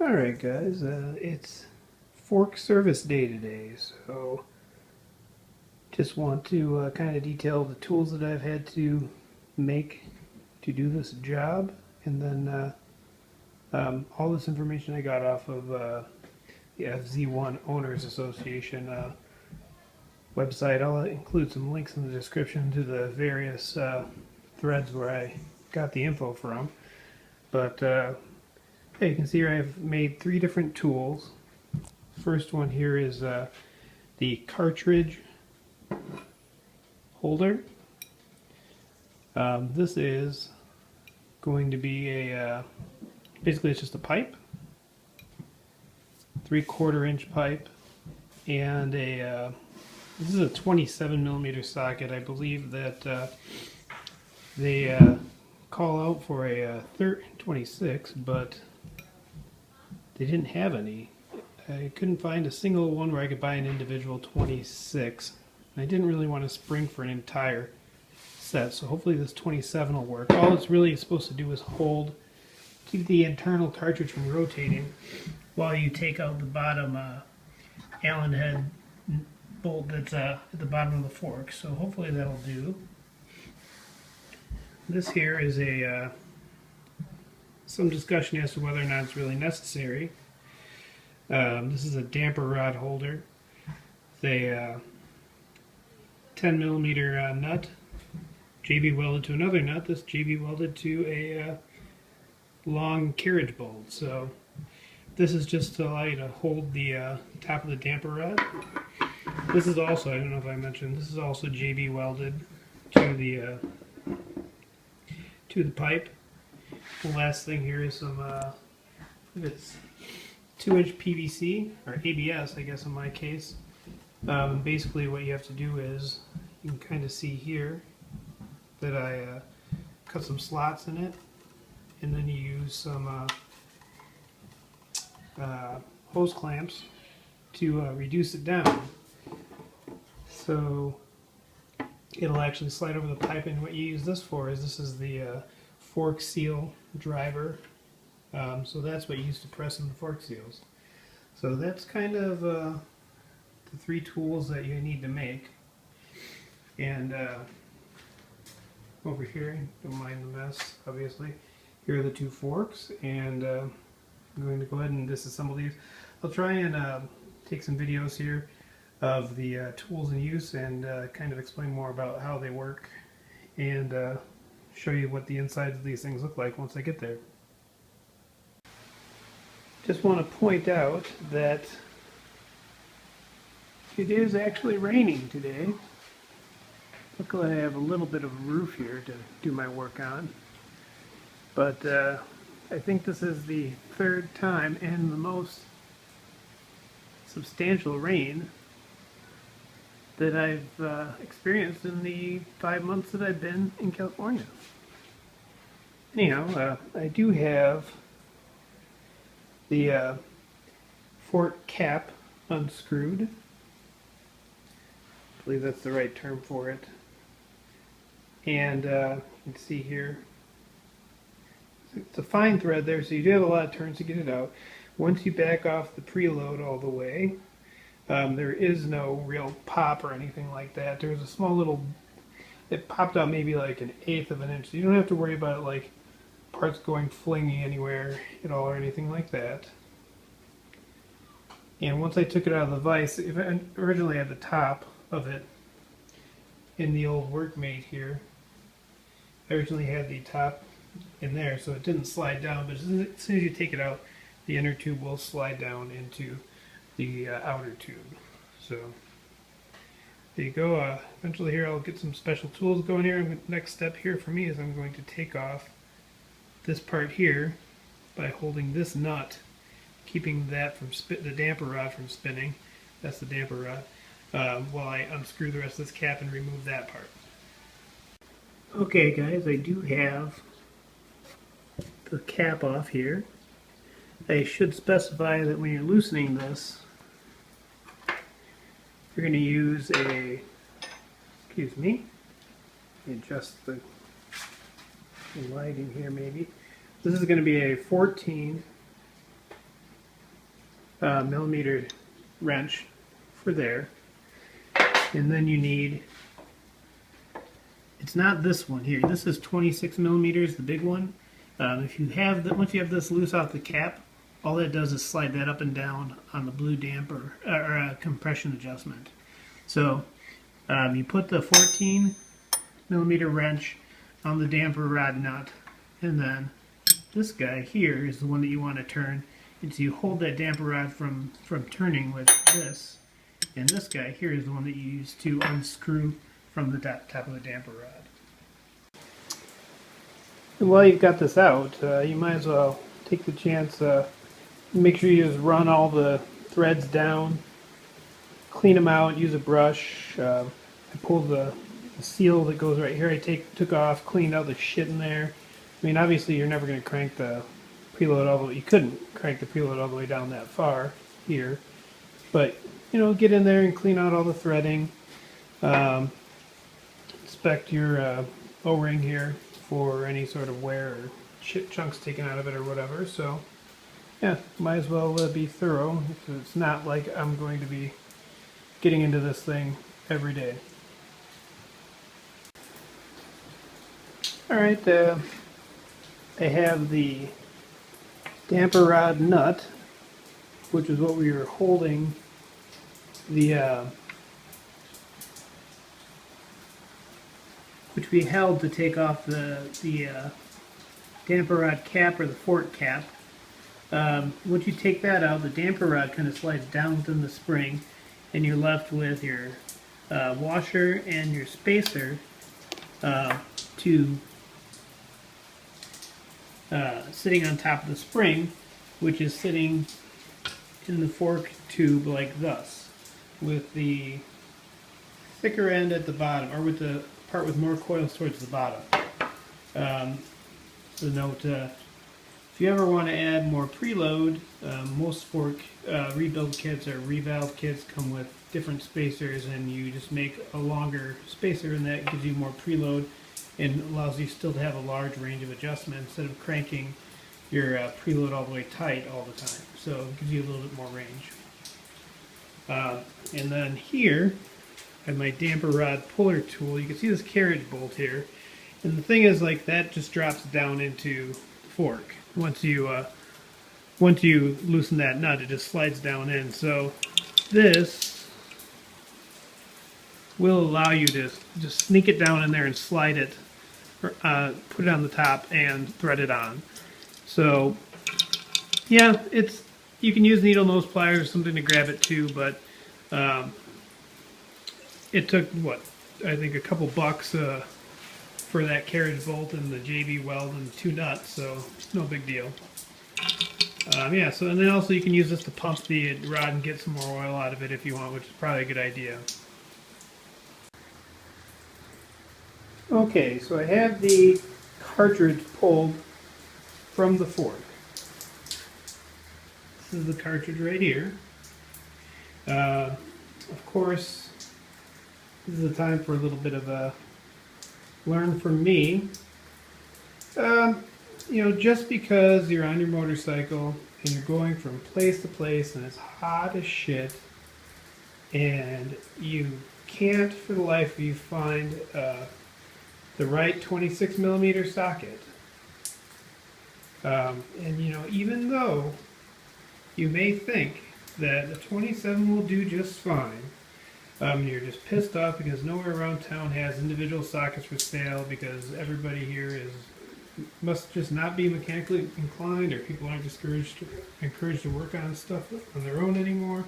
Alright guys, it's fork service day today, so just want to kind of detail the tools that I've had to make to do this job, and then all this information I got off of the FZ1 Owners Association website. I'll include some links in the description to the various threads where I got the info from, but hey, you can see here I've made 3 different tools. First one here is the cartridge holder. This is going to be a basically it's just a pipe, 3/4 inch pipe, and a this is a 27mm socket. I believe that they call out for a 26, but they didn't have any. I couldn't find a single one where I could buy an individual 26. And I didn't really want to spring for an entire set, so hopefully this 27 will work. All it's really supposed to do is keep the internal cartridge from rotating while you take out the bottom Allen head bolt that's at the bottom of the fork. So hopefully that'll do. This here is some discussion as to whether or not it's really necessary. This is a damper rod holder. It's a 10mm nut, JB welded to another nut. This JB welded to a long carriage bolt. So this is just to allow you to hold the top of the damper rod. This is also, I don't know if I mentioned, this is also JB welded to the pipe. The last thing here is some it's 2-inch PVC, or ABS I guess in my case. Basically what you have to do is, you can kind of see here that I cut some slots in it, and then you use some hose clamps to reduce it down. So it'll actually slide over the pipe, and what you use this for is this is the fork seal driver. So that's what you use to press in the fork seals. So that's kind of the 3 tools that you need to make. And over here, don't mind the mess, obviously. Here are the 2 forks, and I'm going to go ahead and disassemble these. I'll try and take some videos here of the tools in use and kind of explain more about how they work, and show you what the insides of these things look like once I get there. Just want to point out that it is actually raining today. Luckily I have a little bit of a roof here to do my work on, but I think this is the 3rd time and the most substantial rain that I've experienced in the 5 months that I've been in California. Anyhow, I do have the fork cap unscrewed. I believe that's the right term for it. And you can see here, it's a fine thread there, so you do have a lot of turns to get it out. Once you back off the preload all the way, there is no real pop or anything like that. There's a small little, it popped out maybe like 1/8 of an inch. So you don't have to worry about it like parts going flingy anywhere at all or anything like that. And once I took it out of the vise, if I originally had the top of it in the old Workmate here, I originally had the top in there, so it didn't slide down, but as soon as you take it out, the inner tube will slide down into the outer tube. So there you go. Eventually here I'll get some special tools going here. Next step here for me is I'm going to take off this part here by holding this nut, keeping that from the damper rod from spinning. That's the damper rod. While I unscrew the rest of this cap and remove that part. Okay guys, I do have the cap off here. I should specify that when you're loosening this, you're going to use a, excuse me, adjust the lighting here maybe. This is going to be a 14 millimeter wrench for there. And then you need, it's not this one here, this is 26 millimeters, the big one. If you have once you have this loose off the cap, all that does is slide that up and down on the blue damper or compression adjustment. So you put the 14 millimeter wrench on the damper rod nut, and then this guy here is the one that you want to turn. And so you hold that damper rod from turning with this, and this guy here is the one that you use to unscrew from the top of the damper rod. And while you've got this out, you might as well take the chance, make sure you just run all the threads down, clean them out, use a brush. I pulled the seal that goes right here, I took off, cleaned out the shit in there. I mean, obviously you're never going to crank the preload all the way, you couldn't crank the preload all the way down that far here, but you know, get in there and clean out all the threading. Inspect your O-ring here for any sort of wear or chunks taken out of it or whatever. So yeah, might as well be thorough. It's not like I'm going to be getting into this thing every day. Alright, I have the damper rod nut, which is what we were holding the which we held to take off the damper rod cap or the fork cap. Once you take that out, the damper rod kind of slides down within the spring, and you're left with your washer and your spacer sitting on top of the spring, which is sitting in the fork tube like thus, with the thicker end at the bottom, or with the part with more coils towards the bottom. So note, if you ever want to add more preload, most fork rebuild kits or revalve kits come with different spacers, and you just make a longer spacer, and that gives you more preload and allows you still to have a large range of adjustment instead of cranking your preload all the way tight all the time. So it gives you a little bit more range. And then here I have my damper rod puller tool. You can see this carriage bolt here, and the thing is, like, that just drops down into the fork. Once you loosen that nut, it just slides down in. So this will allow you to just sneak it down in there and slide it, put it on the top and thread it on. So yeah, you can use needle nose pliers or something to grab it too, but it took, what, I think a couple bucks for that carriage bolt and the JB weld and 2 nuts, so it's no big deal. Yeah, so and then also you can use this to pump the rod and get some more oil out of it if you want, which is probably a good idea. Okay, so I have the cartridge pulled from the fork. This is the cartridge right here. Of course, this is the time for a little bit of a learn from me. You know, just because you're on your motorcycle and you're going from place to place and it's hot as shit and you can't for the life of you find the right 26 millimeter socket, and you know, even though you may think that the 27 will do just fine, you're just pissed off because nowhere around town has individual sockets for sale because everybody here must just not be mechanically inclined, or people aren't encouraged to work on stuff on their own anymore.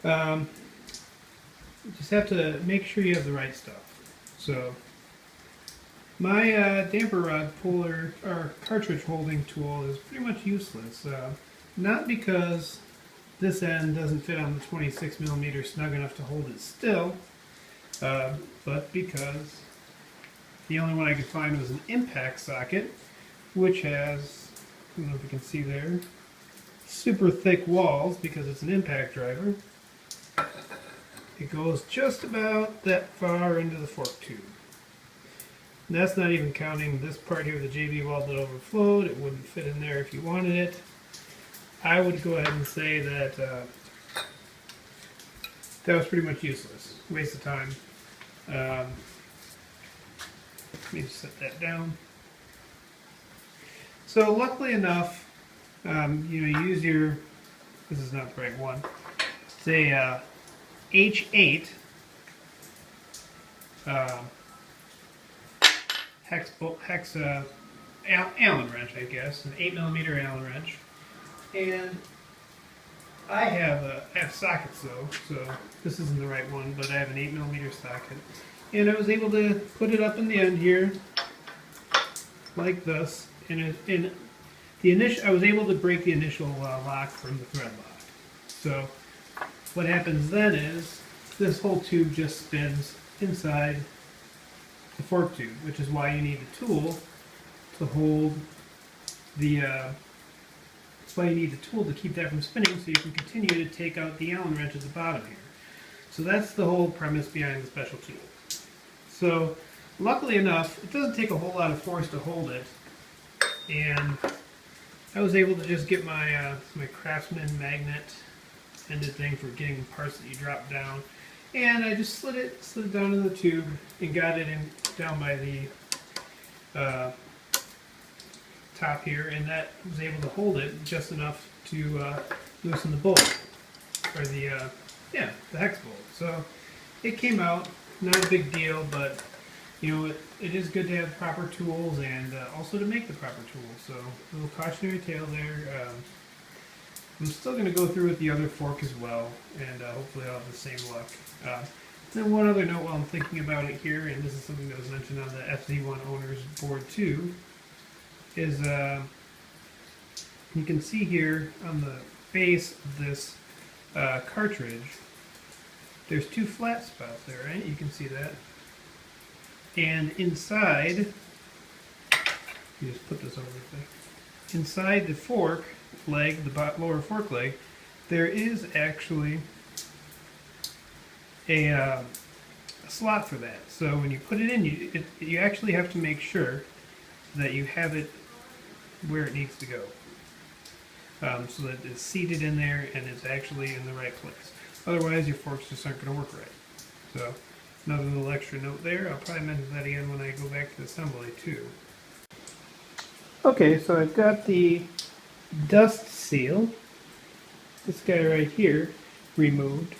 You just have to make sure you have the right stuff. So my damper rod puller or cartridge holding tool is pretty much useless. Not because this end doesn't fit on the 26 millimeter snug enough to hold it still, but because the only one I could find was an impact socket, which has, I don't know if you can see there, super thick walls because it's an impact driver. It goes just about that far into the fork tube. And that's not even counting this part here with the JB weld that overflowed. It wouldn't fit in there if you wanted it. I would go ahead and say that that was pretty much useless. Waste of time. Let me just set that down. So luckily enough, you use your, this is not the right one, it's a H8 Allen wrench, I guess, an 8mm Allen wrench. And I have sockets though, so this isn't the right one, but I have an 8mm socket. And I was able to put it up in the end here, like this. And I was able to break the initial lock from the thread lock. So what happens then is this whole tube just spins inside the fork tube, which is why you need a tool to hold the. That's why you need the tool to keep that from spinning, so you can continue to take out the Allen wrench at the bottom here. So that's the whole premise behind the special tool. So luckily enough, it doesn't take a whole lot of force to hold it, and I was able to just get my my Craftsman magnet ended thing for getting parts that you drop down, and I just slid it down in the tube and got it down by the top here, and that was able to hold it just enough to loosen the bolt, or the hex bolt. So it came out, not a big deal, but it is good to have proper tools, and also to make the proper tools. So a little cautionary tale there. I'm still going to go through with the other fork as well, and hopefully I'll have the same luck. Then one other note while I'm thinking about it here, and this is something that was mentioned on the FZ1 Owners board too, is you can see here on the face of this cartridge, there's two flat spots there, right? You can see that. And inside, you just put this over there. Inside the fork leg, the lower fork leg, there is actually a slot for that. So when you put it in, you actually have to make sure that you have it where it needs to go, so that it's seated in there and it's actually in the right place. Otherwise, your forks just aren't going to work right. So another little extra note there. I'll probably mention that again when I go back to assembly too. Okay, so I've got the dust seal, this guy right here, removed.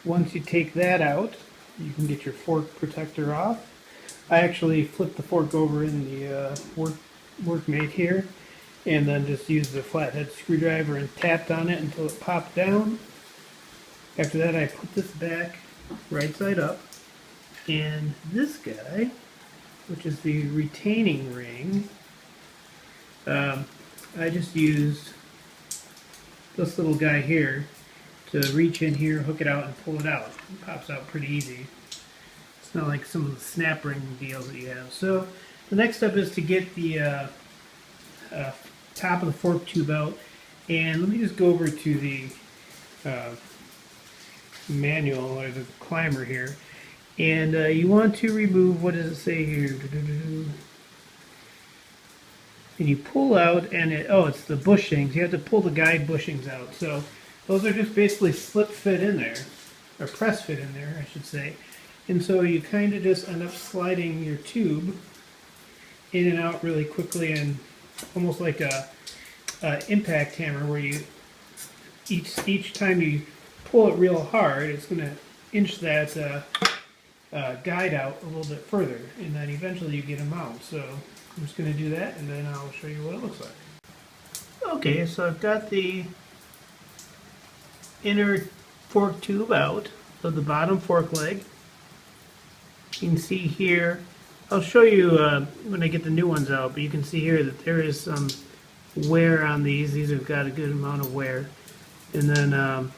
Once you take that out, you can get your fork protector off. I actually flipped the fork over in the workmate here, and then just used the flathead screwdriver and tapped on it until it popped down. After that, I put this back right side up, and this guy, which is the retaining ring, I just used this little guy here to reach in here, hook it out, and pull it out. It pops out pretty easy. It's not like some of the snap ring deals that you have. So the next step is to get the top of the fork tube out. And let me just go over to the manual, or the climber here. And you want to remove, what does it say here? And you pull out, and it's the bushings. You have to pull the guide bushings out. So those are just basically slip fit in there, or press fit in there, I should say. And so you kind of just end up sliding your tube in and out really quickly, and almost like a impact hammer, where you each time you pull it real hard, it's going to inch that guide out a little bit further, and then eventually you get them out. So I'm just going to do that, and then I'll show you what it looks like. Okay, so I've got the inner fork tube out of the bottom fork leg. You can see here, I'll show you when I get the new ones out, but you can see here that there is some wear on these. These have got a good amount of wear. And then, I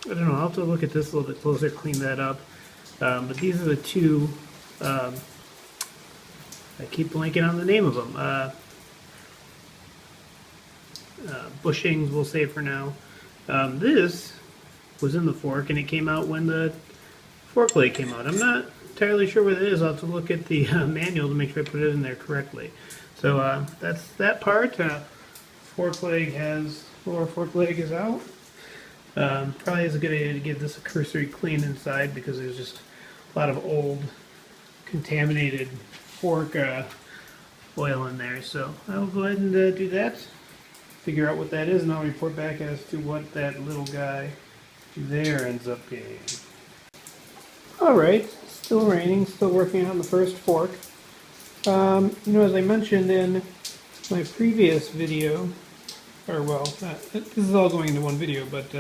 don't know, I'll have to look at this a little bit closer, clean that up. But these are the two, I keep blanking on the name of them. Bushings, we'll say for now. This was in the fork, and it came out when the fork leg came out. I'm not entirely sure what it is. I'll have to look at the manual to make sure I put it in there correctly. So that's that part. Fork leg has lower fork leg is out. Probably is a good idea to give this a cursory clean inside because there's just a lot of old contaminated fork oil in there. So I'll go ahead and do that, figure out what that is, and I'll report back as to what that little guy there ends up being. Alright, still raining, still working on the first fork. As I mentioned in my previous video, or well, this is all going into one video, but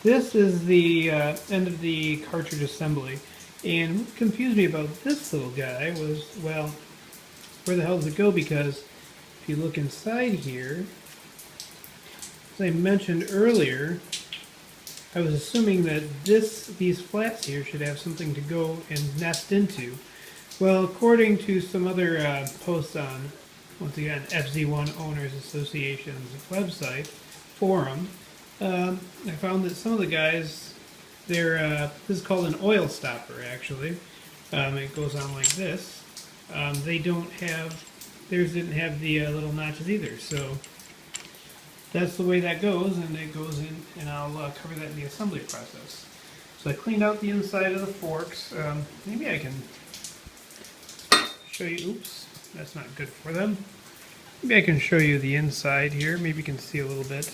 this is the end of the cartridge assembly. And what confused me about this little guy was, well, where the hell does it go? Because if you look inside here, as I mentioned earlier, I was assuming that these flats here should have something to go and nest into. Well, according to some other posts on, once again, FZ1 Owners Association's website, forum, I found that some of the guys, this is called an oil stopper, actually. It goes on like this. Theirs didn't have the little notches either, so that's the way that goes, and it goes in, and I'll cover that in the assembly process. So I cleaned out the inside of the forks. Maybe I can show you, oops, that's not good for them. Maybe I can show you the inside here. Maybe you can see a little bit.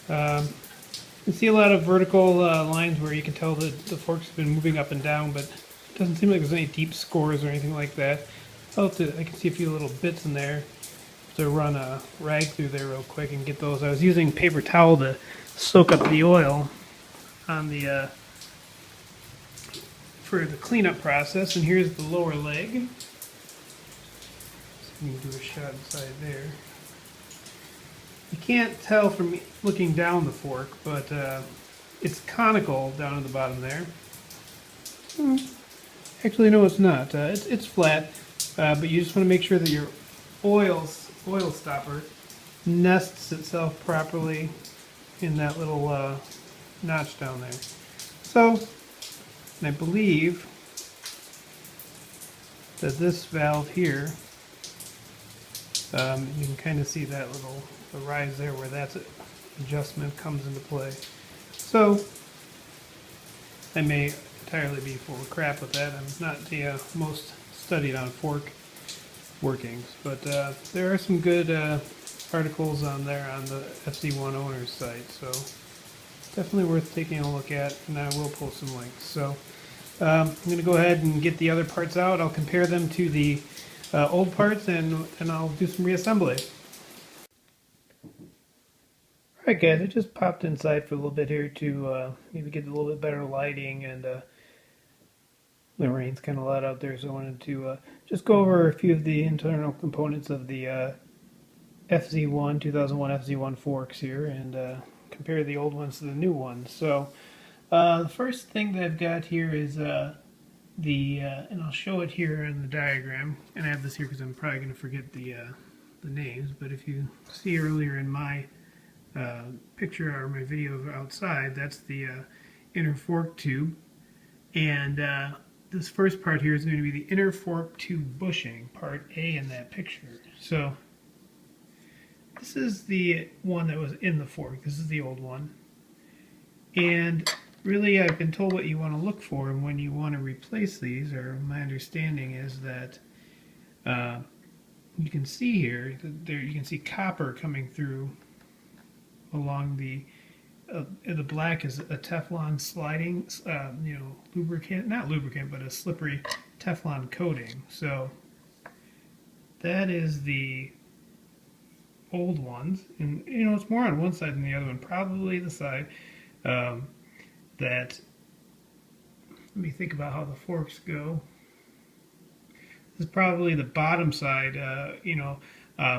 You can see a lot of vertical lines where you can tell that the forks have been moving up and down, but it doesn't seem like there's any deep scores or anything like that. I can see a few little bits in there. To run a rag through there real quick and get those. I was using paper towel to soak up the oil on the for the cleanup process. And here's the lower leg. So you can do a shot inside there. You can't tell from looking down the fork, but it's conical down at the bottom there. Actually, no, it's not. It's flat. But you just want to make sure that your oil stopper nests itself properly in that little notch down there. So, and I believe that this valve here, you can kind of see that little rise there where that adjustment comes into play. So, I may entirely be full of crap with that. I'm not the most studied on fork workings, but there are some good articles on there on the FZ1 Owners site, so definitely worth taking a look at, and I will post some links. So I'm going to go ahead and get the other parts out. I'll compare them to the old parts, and I'll do some reassembly. Alright guys, I just popped inside for a little bit here to maybe get a little bit better lighting, and the rain's kind of loud out there, so I wanted to just go over a few of the internal components of the FZ1, 2001 FZ1 forks here, and compare the old ones to the new ones. So the first thing that I've got here is and I'll show it here in the diagram, and I have this here because I'm probably going to forget the names, but if you see earlier in my picture or my video outside, that's the inner fork tube, and this first part here is going to be the inner fork tube bushing, part A in that picture. So this is the one that was in the fork. This is the old one. And really I've been told what you want to look for and when you want to replace these, or my understanding is that you can see here, you can see copper coming through along the black is a Teflon sliding, lubricant, not lubricant, but a slippery Teflon coating. So that is the old ones, and it's more on one side than the other one. Probably the side that, let me think about how the forks go. This is probably the bottom side,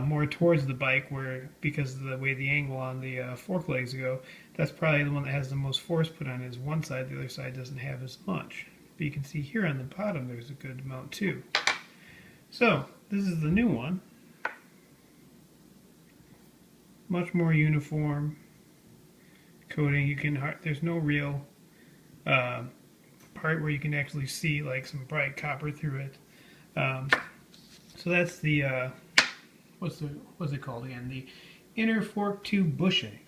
more towards the bike, where because of the way the angle on the fork legs go, that's probably the one that has the most force put on is one side. The other side doesn't have as much. But you can see here on the bottom there's a good amount too. So this is the new one. Much more uniform coating. There's no real part where you can actually see like some bright copper through it. So that's the what's it called again? The inner fork tube bushing.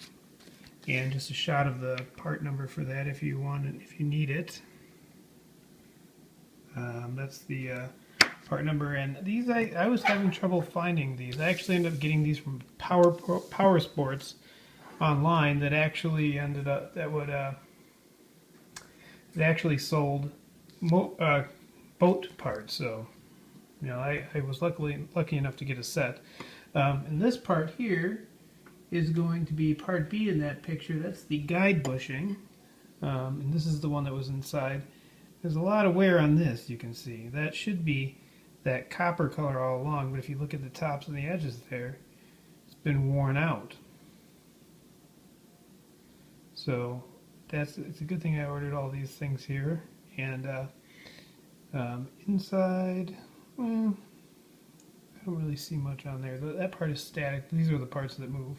And just a shot of the part number for that if you want it, if you need it. That's the part number. And these I was having trouble finding these. I actually ended up getting these from Power Sports online. That actually ended up it actually sold boat parts. So you know I was lucky enough to get a set. And this part here is going to be part B in that picture. That's the guide bushing, and this is the one that was inside. There's a lot of wear on this, you can see. That should be that copper color all along, but if you look at the tops and the edges there, it's been worn out. So it's a good thing I ordered all these things here. And inside, well, I don't really see much on there. That part is static. These are the parts that move.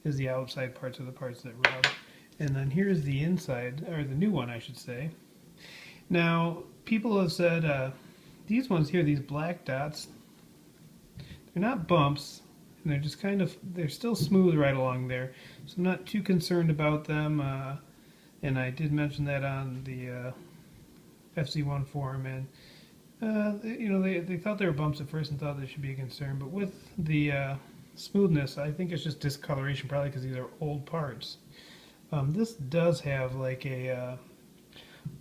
Is the outside parts are the parts that rub. And then here's the inside, or the new one I should say. Now, people have said these ones here, these black dots, they're not bumps, and they're just kind of, they're still smooth right along there. So I'm not too concerned about them. And I did mention that on the FZ1 forum, and you know, they thought they were bumps at first and thought they should be a concern, but with the smoothness, I think it's just discoloration, probably because these are old parts. This does have like a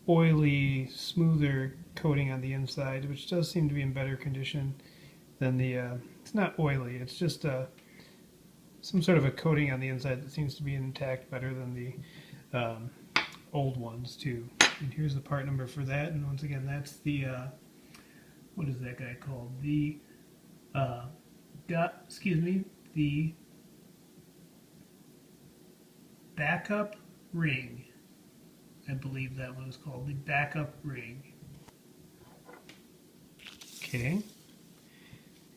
oily, smoother coating on the inside, which does seem to be in better condition than the, it's not oily, it's just some sort of a coating on the inside that seems to be intact better than the old ones too. And here's the part number for that, and once again, that's the what is that guy called? The the backup ring. I believe that one is called the backup ring. Okay.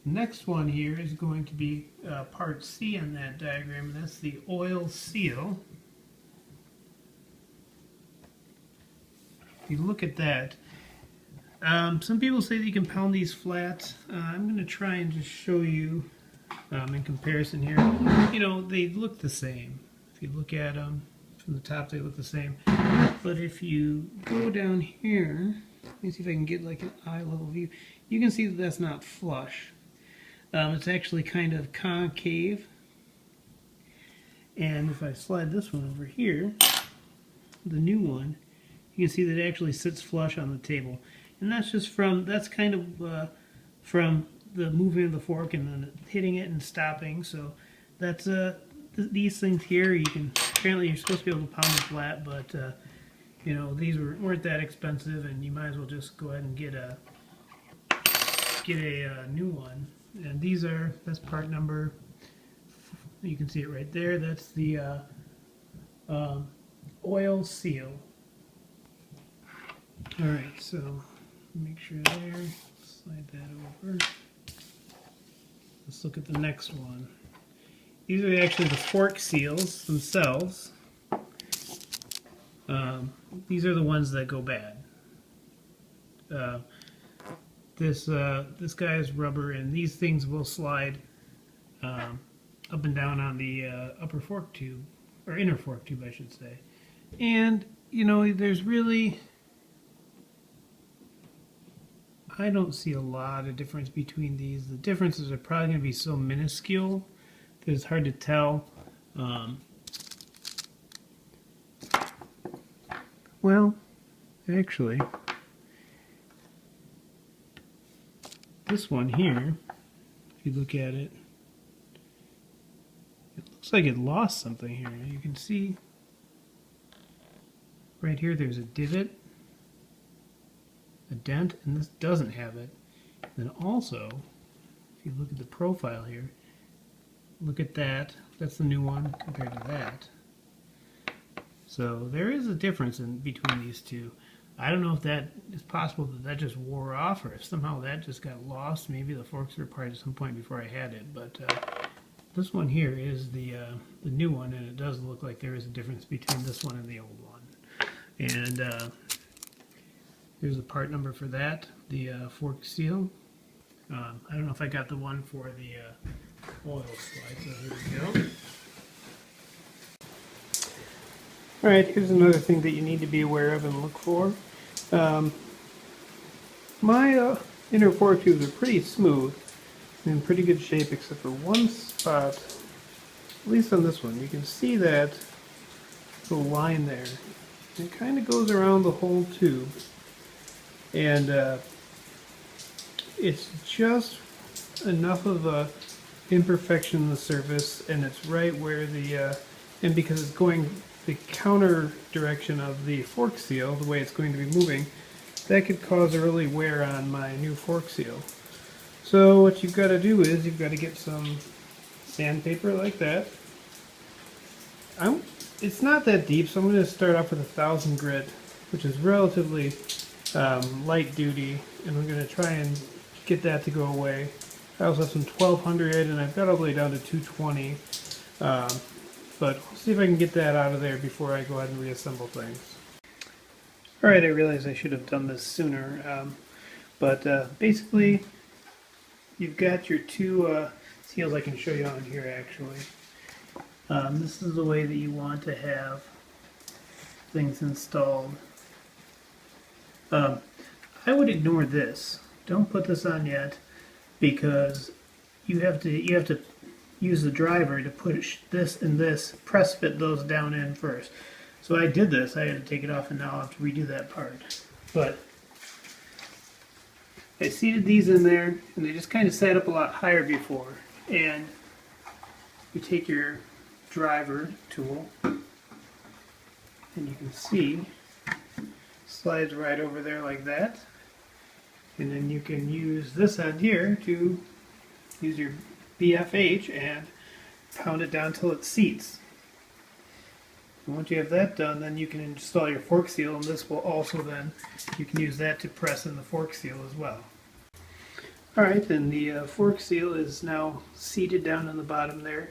Next one here is going to be part C on that diagram, and that's the oil seal. If you look at that, some people say that you can pound these flat. I'm going to try and just show you in comparison here. You know, they look the same. If you look at them from the top, they look the same. But if you go down here, let me see if I can get like an eye level view. You can see that that's not flush. It's actually kind of concave. And if I slide this one over here, the new one, you can see that it actually sits flush on the table. And that's just from, that's kind of from the moving of the fork and then hitting it and stopping. So that's these things here, you can, apparently you're supposed to be able to pound it flat, but you know, these weren't that expensive, and you might as well just go ahead and get a new one. And these are, that's part number, you can see it right there, that's the oil seal. Alright, so make sure there, slide that over. Let's look at the next one. These are actually the fork seals themselves. These are the ones that go bad. This guy is rubber, and these things will slide up and down on the upper fork tube, or inner fork tube, I should say. And you know, there's really, I don't see a lot of difference between these. The differences are probably going to be so minuscule that it's hard to tell. Well, actually, this one here, if you look at it, it looks like it lost something here. You can see right here there's a divot, a dent, and this doesn't have it. Then also, if you look at the profile here, look at that. That's the new one compared to that. So there is a difference in between these two. I don't know if that is possible that that just wore off, or if somehow that just got lost. Maybe the forks were apart at some point before I had it. But this one here is the new one, and it does look like there is a difference between this one and the old one. And here's the part number for that, the fork seal. I don't know if I got the one for the oil slide. So here we go. Alright, here's another thing that you need to be aware of and look for. My inner fork tubes are pretty smooth and in pretty good shape except for one spot, at least on this one. You can see that little line there. It kind of goes around the whole tube. And it's just enough of a imperfection in the surface, and it's right where the, and because it's going the counter direction of the fork seal, the way it's going to be moving, that could cause early wear on my new fork seal. So what you've got to do is you've got to get some sandpaper like that. It's not that deep, so I'm going to start off with 1,000 grit, which is relatively light duty, and I'm going to try and get that to go away. I also have some 1200, and I've got all the way down to 220, but we'll see if I can get that out of there before I go ahead and reassemble things. Alright, I realize I should have done this sooner, but basically you've got your two seals. I can show you on here actually. This is the way that you want to have things installed. I would ignore this. Don't put this on yet, because you have to use the driver to push this and this, press fit those down in first. So I did this. I had to take it off, and now I'll have to redo that part. But I seated these in there, and they just kind of sat up a lot higher before. And you take your driver tool, and you can see slides right over there like that. And then you can use this end here to use your BFH and pound it down till it seats. And once you have that done, then you can install your fork seal, and this will also then, you can use that to press in the fork seal as well. Alright, then the fork seal is now seated down on the bottom there.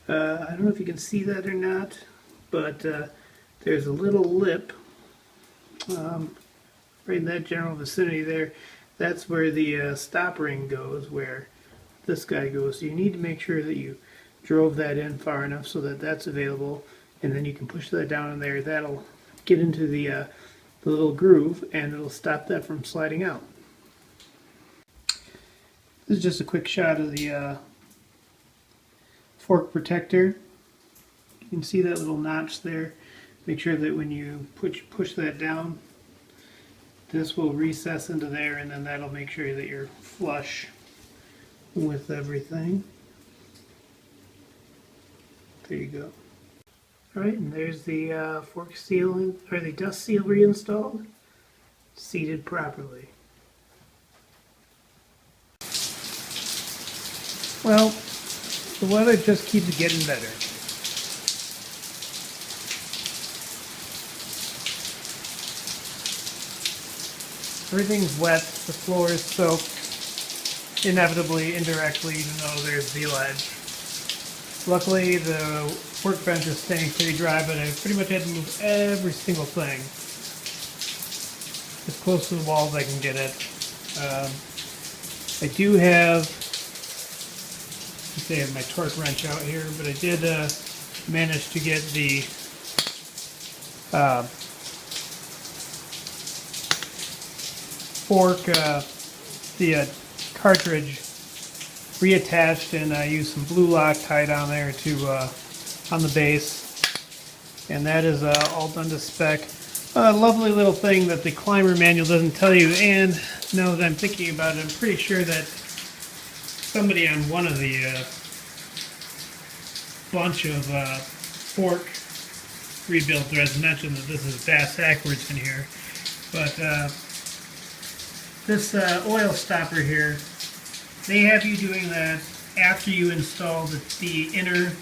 I don't know if you can see that or not, but there's a little lip right in that general vicinity there. That's where the stop ring goes, where this guy goes. So you need to make sure that you drove that in far enough so that that's available, and then you can push that down in there. That'll get into the little groove, and it'll stop that from sliding out. This is just a quick shot of the fork protector. You can see that little notch there. Make sure that when you push that down, this will recess into there, and then that'll make sure that you're flush with everything. There you go. Alright, and there's the fork seal, or the dust seal reinstalled, seated properly. Well, the weather just keeps getting better. Everything's wet, the floor is soaked, inevitably, indirectly, even though there's the ledge. Luckily, the workbench is staying pretty dry, but I pretty much had to move every single thing as close to the wall as I can get it. I do have, I have my torque wrench out here, but I did manage to get the fork, the cartridge reattached, and I used some blue Loctite on there to on the base, and that is all done to spec. A lovely little thing that the climber manual doesn't tell you, and now that I'm thinking about it, I'm pretty sure that somebody on one of the bunch of fork rebuild threads mentioned that this is bass backwards in here, but this oil stopper here, they have you doing that after you install the inner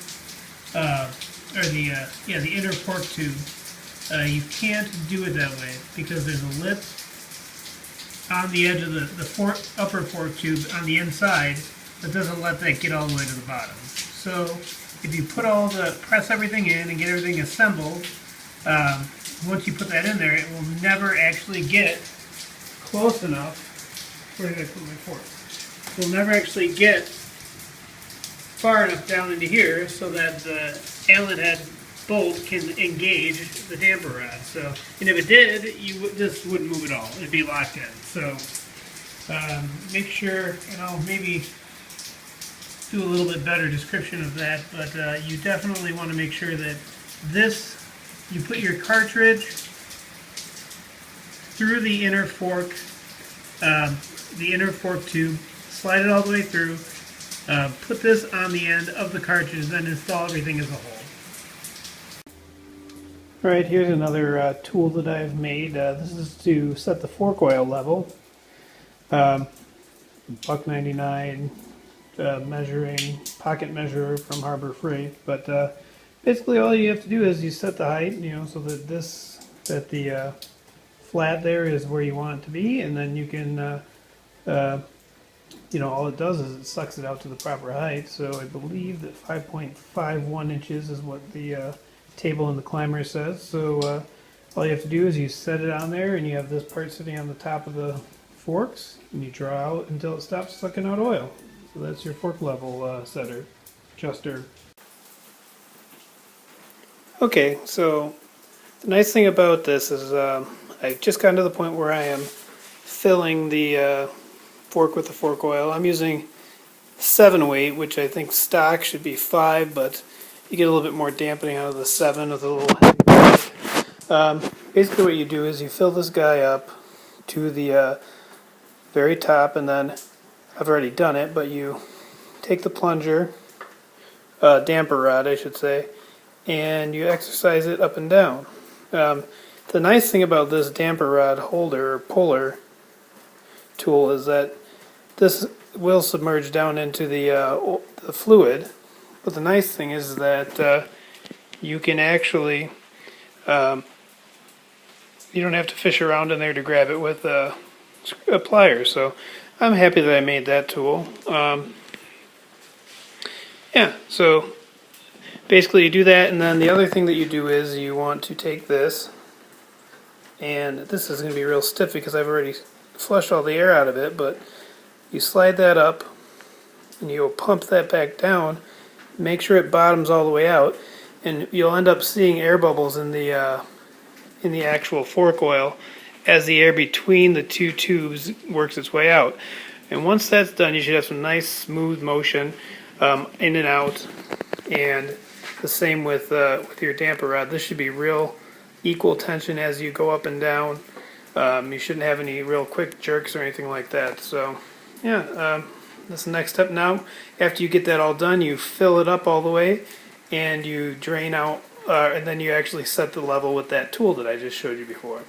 the inner fork tube. You can't do it that way because there's a lip on the edge of the upper fork tube on the inside that doesn't let that get all the way to the bottom. So if you press everything in and get everything assembled, once you put that in there, it will never actually get close enough. Where did I put my fork? It will never actually get far enough down into here so that the Allen head bolt can engage the damper rod. So, and if it did, you just wouldn't move at all. It'd be locked in. So make sure, and I'll maybe do a little bit better description of that, but you definitely want to make sure that this, you put your cartridge through the inner fork tube, slide it all the way through, put this on the end of the cartridge, then install everything as a whole. Alright, here's another tool that I've made. This is to set the fork oil level. $1.99 measuring pocket measurer from Harbor Freight. But basically all you have to do is you set the height, so that the flat there is where you want it to be, and then you can, all it does is it sucks it out to the proper height. So I believe that 5.51 inches is what the table in the climber says. So all you have to do is you set it on there, and you have this part sitting on the top of the forks, and you draw out until it stops sucking out oil. So that's your fork level adjuster. Okay, so the nice thing about this is I've just gotten to the point where I am filling the fork with the fork oil. I'm using 7 weight, which I think stock should be 5, but you get a little bit more dampening out of the 7 with a little heavy. Basically what you do is you fill this guy up to the very top, and then I've already done it, but you take the plunger, damper rod I should say, and you exercise it up and down. The nice thing about this damper rod holder or puller tool is that this will submerge down into the fluid, but the nice thing is that you can actually, you don't have to fish around in there to grab it with a plier. So I'm happy that I made that tool. Yeah, so basically you do that, and then the other thing that you do is you want to take this, and this is going to be real stiff because I've already flushed all the air out of it, but you slide that up and you'll pump that back down, make sure it bottoms all the way out, and you'll end up seeing air bubbles in the actual fork oil as the air between the two tubes works its way out. And once that's done, you should have some nice smooth motion in and out. And the same with your damper rod. This should be real equal tension as you go up and down. You shouldn't have any real quick jerks or anything like that. So yeah, that's the next step. Now after you get that all done, you fill it up all the way and you drain out, and then you actually set the level with that tool that I just showed you before.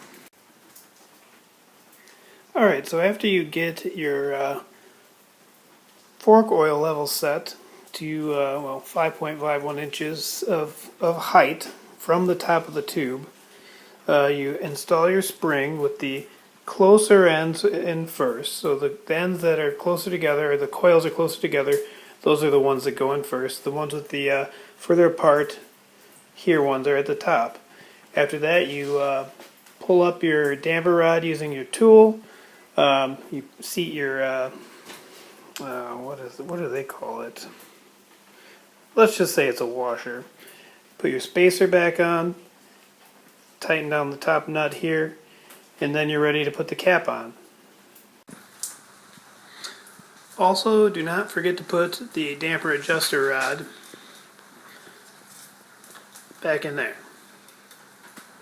Alright, so after you get your fork oil level set to 5.51 inches of height from the top of the tube, you install your spring with the closer ends in first. So the ends that are closer together, or the coils are closer together, those are the ones that go in first. The ones with the further apart here ones are at the top. After that, you pull up your damper rod using your tool. You seat your what do they call it? Let's just say it's a washer. Put your spacer back on, tighten down the top nut here, and then you're ready to put the cap on. Also, do not forget to put the damper adjuster rod back in there.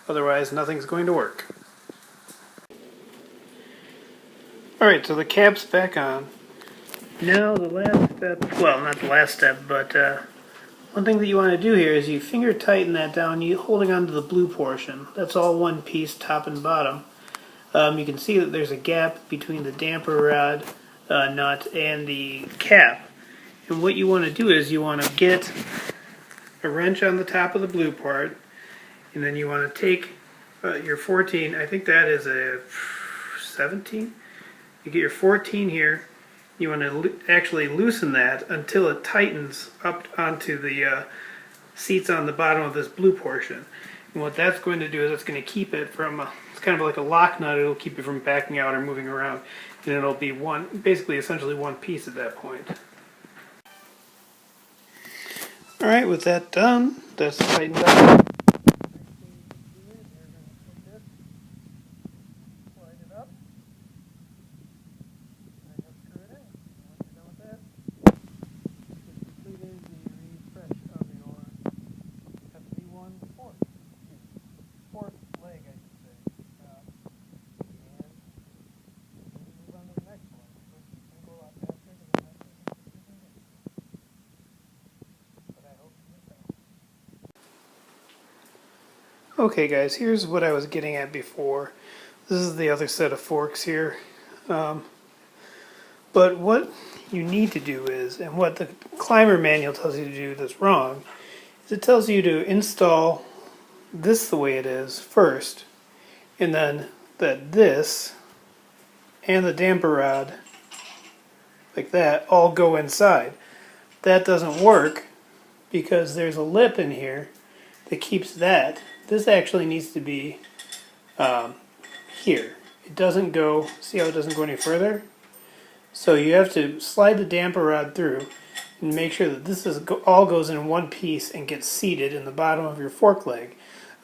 Otherwise, nothing's going to work. Alright, so the cap's back on. Now the last step, well, not the last step, but one thing that you want to do here is you finger tighten that down, you holding on to the blue portion. That's all one piece, top and bottom. You can see that there's a gap between the damper rod nut and the cap. And what you want to do is you want to get a wrench on the top of the blue part, and then you want to take your 14, I think that is a 17? You get your 14 here, you want to actually loosen that until it tightens up onto the seats on the bottom of this blue portion. And what that's going to do is it's going to keep it from, it's kind of like a lock nut, it'll keep it from backing out or moving around. And it'll be one, basically essentially one piece at that point. Alright, with that done, that's tightened up. Okay guys, here's what I was getting at before. This is the other set of forks here. But what you need to do is, and what the climber manual tells you to do that's wrong, is it tells you to install this the way it is first, and then that this and the damper rod, like that, all go inside. That doesn't work because there's a lip in here that keeps that. This actually needs to be here. It doesn't go, see how it doesn't go any further? So you have to slide the damper rod through and make sure that this is all goes in one piece and gets seated in the bottom of your fork leg,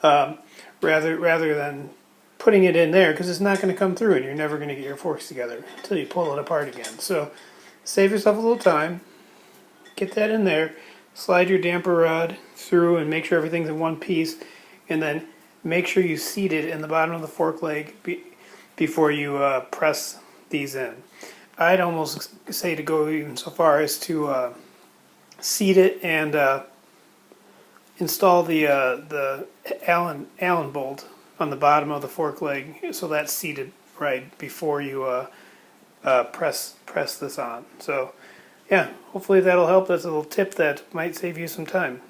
rather than putting it in there, because it's not going to come through and you're never going to get your forks together until you pull it apart again. So save yourself a little time, get that in there, slide your damper rod through and make sure everything's in one piece, and then make sure you seat it in the bottom of the fork leg before you press these in. I'd almost say to go even so far as to seat it and install the Allen bolt on the bottom of the fork leg, so that's seated right before you press this on. So yeah, hopefully that'll help. That's a little tip that might save you some time.